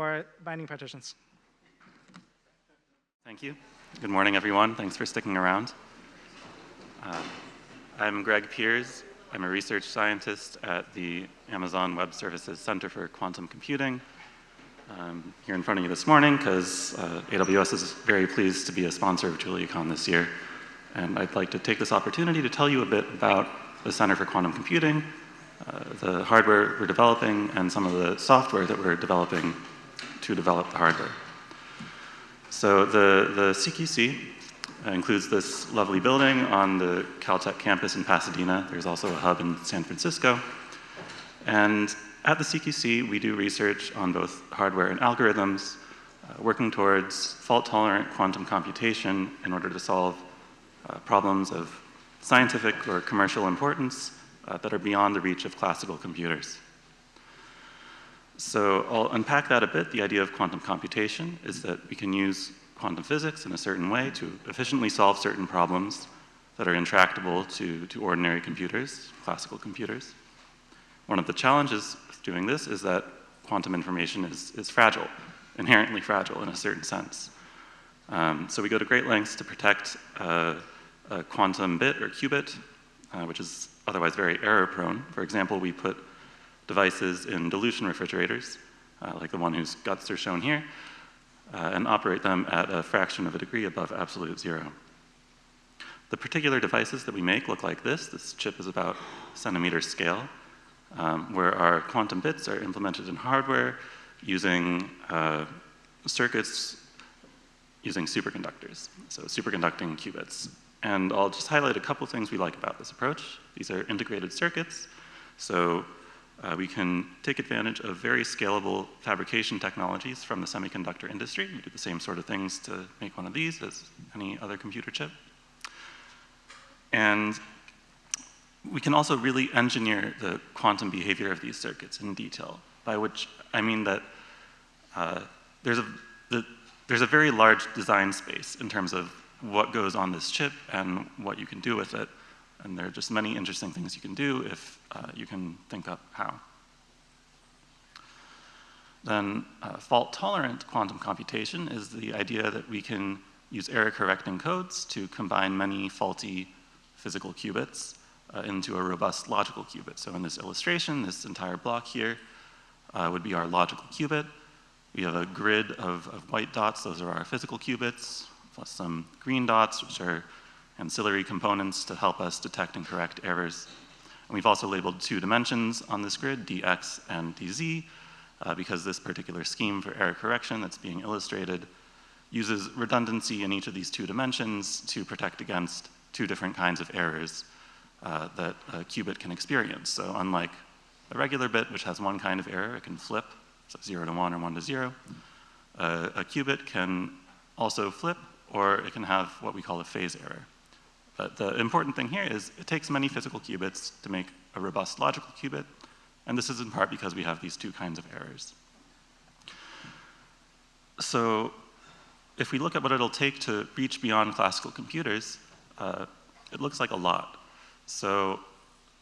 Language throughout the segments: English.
for binding partitions. Thank you. Good morning, everyone. Thanks for sticking around. I'm Greg Peairs. I'm a research scientist at the Amazon Web Services Center for Quantum Computing. I'm here in front of you this morning because AWS is very pleased to be a sponsor of JuliaCon this year. And I'd like to take this opportunity to tell you a bit about the Center for Quantum Computing, the hardware we're developing, and some of the software that we're developing to develop the hardware. So the CQC includes this lovely building on the Caltech campus in Pasadena. There's also a hub in San Francisco. And at the CQC, we do research on both hardware and algorithms, working towards fault-tolerant quantum computation in order to solve problems of scientific or commercial importance that are beyond the reach of classical computers. So I'll unpack that a bit. The idea of quantum computation is that we can use quantum physics in a certain way to efficiently solve certain problems that are intractable to ordinary computers, classical computers. One of the challenges with doing this is that quantum information is fragile, inherently fragile in a certain sense. So we go to great lengths to protect a quantum bit or qubit, which is otherwise very error-prone. For example, we put devices in dilution refrigerators, like the one whose guts are shown here, and operate them at a fraction of a degree above absolute zero. The particular devices that we make look like this. This chip is about centimeter scale, where our quantum bits are implemented in hardware using circuits using superconductors, so superconducting qubits. And I'll just highlight a couple things we like about this approach. These are integrated circuits, so we can take advantage of very scalable fabrication technologies from the semiconductor industry. We do the same sort of things to make one of these as any other computer chip. And we can also really engineer the quantum behavior of these circuits in detail, by which I mean that there's a very large design space in terms of what goes on this chip and what you can do with it. And there are just many interesting things you can do if you can think up how. Then fault-tolerant quantum computation is the idea that we can use error-correcting codes to combine many faulty physical qubits into a robust logical qubit. So in this illustration, this entire block here would be our logical qubit. We have a grid of white dots. Those are our physical qubits, plus some green dots, which are ancillary components to help us detect and correct errors. And we've also labeled two dimensions on this grid, dx and dz, because this particular scheme for error correction that's being illustrated uses redundancy in each of these two dimensions to protect against two different kinds of errors that a qubit can experience. So unlike a regular bit, which has one kind of error, it can flip, so 0 to 1 or 1 to 0, a qubit can also flip, or it can have what we call a phase error. But the important thing here is it takes many physical qubits to make a robust logical qubit, and this is in part because we have these two kinds of errors. So if we look at what it'll take to reach beyond classical computers, it looks like a lot. So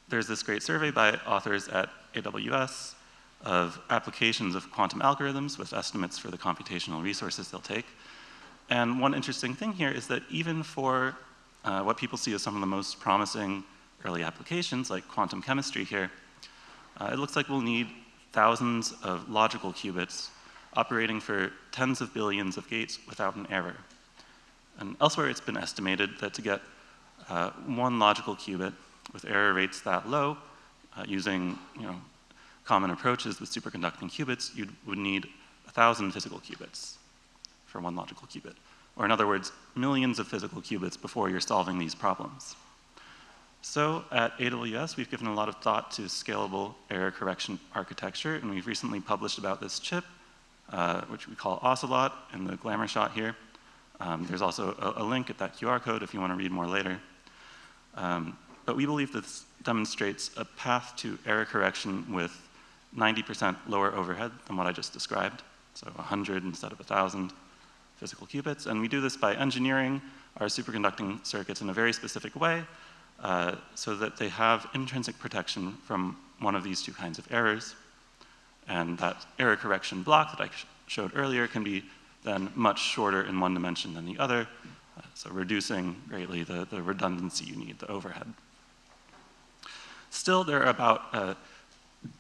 there's this great survey by authors at AWS of applications of quantum algorithms with estimates for the computational resources they'll take. And one interesting thing here is that even for what people see as some of the most promising early applications, like quantum chemistry here, it looks like we'll need thousands of logical qubits operating for tens of billions of gates without an error. And elsewhere, it's been estimated that to get one logical qubit with error rates that low, using common approaches with superconducting qubits, you would need 1,000 physical qubits for one logical qubit. Or in other words, millions of physical qubits before you're solving these problems. So at AWS, we've given a lot of thought to scalable error correction architecture, and we've recently published about this chip, which we call Ocelot in the glamour shot here. There's also a link at that QR code if you want to read more later. But we believe this demonstrates a path to error correction with 90% lower overhead than what I just described, so 100 instead of 1,000 physical qubits. And we do this by engineering our superconducting circuits in a very specific way so that they have intrinsic protection from one of these two kinds of errors. And that error correction block that I showed earlier can be then much shorter in one dimension than the other, so reducing greatly the redundancy you need, the overhead. Still, there are about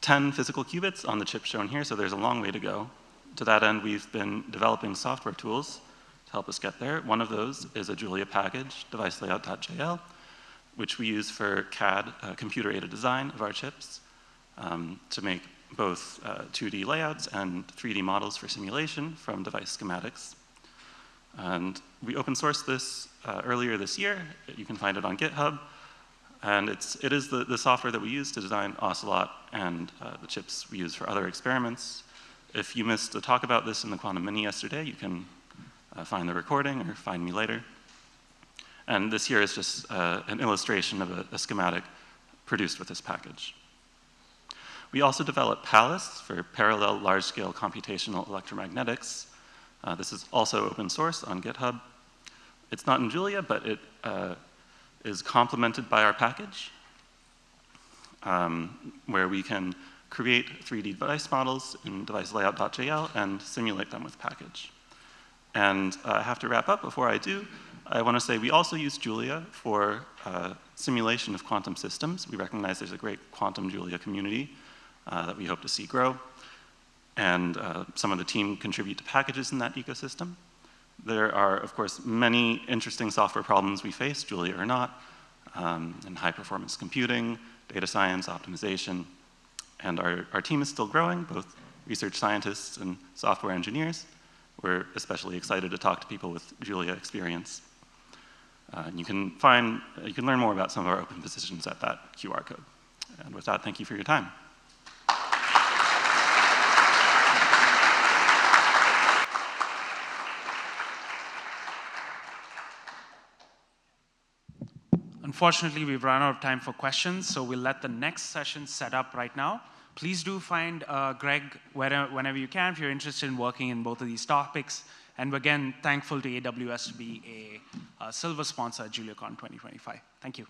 10 physical qubits on the chip shown here, so there's a long way to go. To that end, we've been developing software tools to help us get there. One of those is a Julia package, device-layout.jl, which we use for CAD, computer-aided design of our chips, to make both 2D layouts and 3D models for simulation from device schematics. And we open sourced this earlier this year. You can find it on GitHub. And it is the software that we use to design Ocelot and the chips we use for other experiments. If you missed a talk about this in the Quantum Mini yesterday, you can find the recording or find me later. And this here is just an illustration of a schematic produced with this package. We also developed Palace for parallel large-scale computational electromagnetics. This is also open source on GitHub. It's not in Julia, but it is complemented by our package, where we can create 3D device models in device-layout.jl and simulate them with package. And I have to wrap up. Before I do, I want to say we also use Julia for simulation of quantum systems. We recognize there's a great quantum Julia community that we hope to see grow. And some of the team contribute to packages in that ecosystem. There are, of course, many interesting software problems we face, Julia or not, in high-performance computing, data science, optimization. And our team is still growing, both research scientists and software engineers. We're especially excited to talk to people with Julia experience. You can learn more about some of our open positions at that QR code. And with that, thank you for your time. Unfortunately, we've run out of time for questions, so we'll let the next session set up right now. Please do find Greg whenever you can if you're interested in working in both of these topics. And again, thankful to AWS to be a silver sponsor at JuliaCon 2025. Thank you.